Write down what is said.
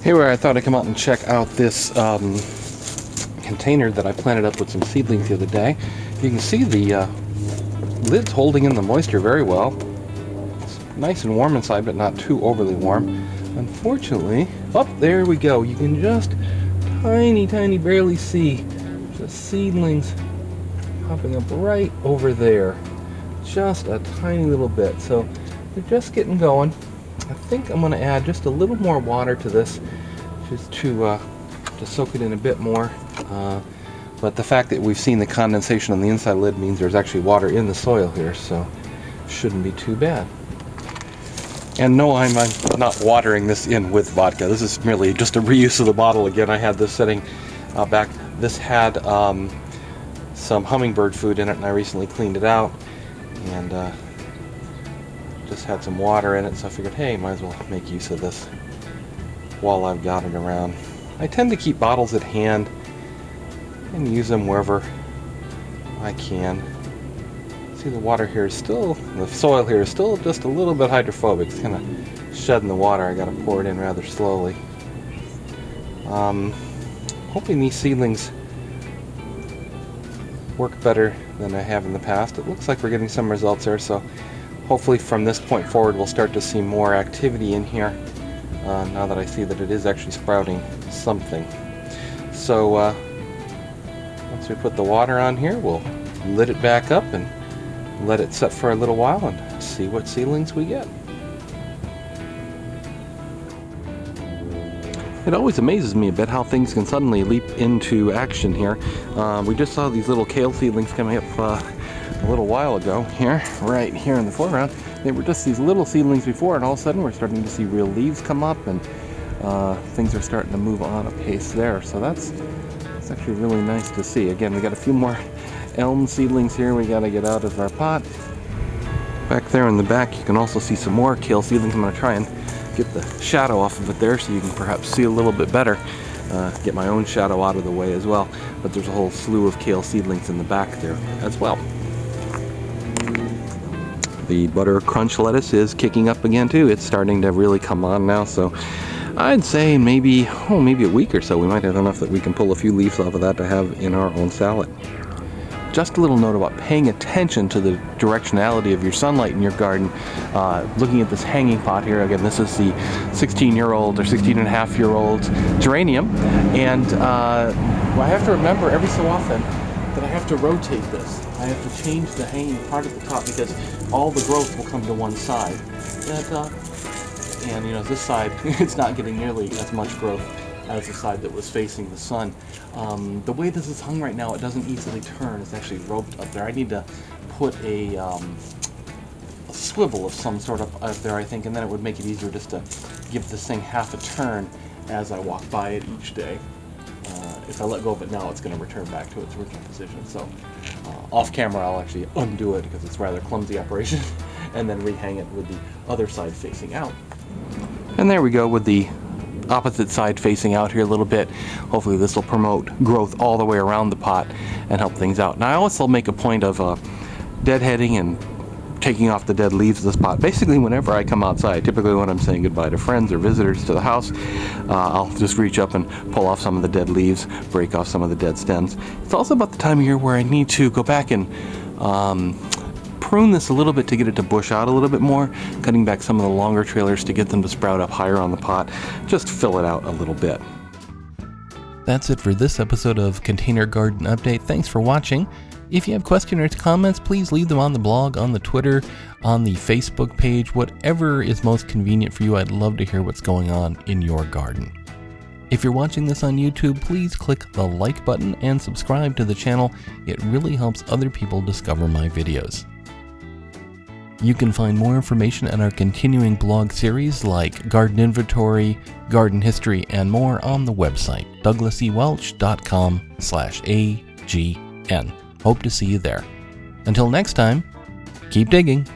Hey, where I thought I'd come out and check out this container that I planted up with some seedlings the other day. You can see the lid's holding in the moisture very well. It's nice and warm inside, but not too overly warm. Unfortunately, there we go. You can just tiny barely see the seedlings popping up right over there. Just a tiny little bit. So they're just getting going. I think I'm going to add just a little more water to this, just to soak it in a bit more. But the fact that we've seen the condensation on the inside lid means there's actually water in the soil here, so shouldn't be too bad. And no, I'm not watering this in with vodka. This is merely just a reuse of the bottle. Again, I had this sitting back. This had some hummingbird food in it, and I recently cleaned it out, and just had some water in it, so I figured, hey, might as well make use of this while I've got it around. I tend to keep bottles at hand and use them wherever I can. See, the water here is still, the soil here is still just a little bit hydrophobic. It's kind of shedding the water. I got to pour it in rather slowly. Hoping these seedlings work better than I have in the past. It looks like we're getting some results there, so hopefully from this point forward we'll start to see more activity in here, now that I see that it is actually sprouting something. So once we put the water on here, we'll lid it back up and let it set for a little while and see what seedlings we get. It always amazes me a bit how things can suddenly leap into action here. We just saw these little kale seedlings coming up a little while ago here, right here in the foreground. They were just these little seedlings before, and all of a sudden we're starting to see real leaves come up, and things are starting to move on apace there. So that's actually really nice to see. Again, we got a few more elm seedlings here we got to get out of our pot. Back there in the back you can also see some more kale seedlings. I'm going to try and get the shadow off of it there so you can perhaps see a little bit better. Get my own shadow out of the way as well. But there's a whole slew of kale seedlings in the back there as well. The butter crunch lettuce is kicking up again too. It's starting to really come on now, so I'd say maybe a week or so we might have enough that we can pull a few leaves off of that to have in our own salad. Just a little note about paying attention to the directionality of your sunlight in your garden. Looking at this hanging pot here, again, this is the 16-year-old or 16-and-a-half-year-old geranium, and I have to remember every so often that I have to rotate this. I have to change the hanging part of the top because all the growth will come to one side. And you know, this side, it's not getting nearly as much growth as the side that was facing the sun. The way this is hung right now, it doesn't easily turn. It's actually roped up there. I need to put a swivel of some sort up there, I think, and then it would make it easier just to give this thing half a turn as I walk by it each day. If I let go of it now, it's going to return back to its original position. So off camera, I'll actually undo it because it's a rather clumsy operation, and then rehang it with the other side facing out. And there we go with the opposite side facing out here a little bit. Hopefully this will promote growth all the way around the pot and help things out. Now I also make a point of deadheading and taking off the dead leaves of this pot basically whenever I come outside. Typically when I'm saying goodbye to friends or visitors to the house, I'll just reach up and pull off some of the dead leaves, break off some of the dead stems. It's also about the time of year where I need to go back and prune this a little bit to get it to bush out a little bit more, cutting back some of the longer trailers to get them to sprout up higher on the pot, just fill it out a little bit. That's it for this episode of Container Garden Update. Thanks for watching. If you have questions or comments, please leave them on the blog, on the Twitter, on the Facebook page, whatever is most convenient for you. I'd love to hear what's going on in your garden. If you're watching this on YouTube, please click the like button and subscribe to the channel. It really helps other people discover my videos. You can find more information in our continuing blog series like garden inventory, garden history, and more on the website, douglasewelch.com/AGN. Hope to see you there. Until next time, keep digging.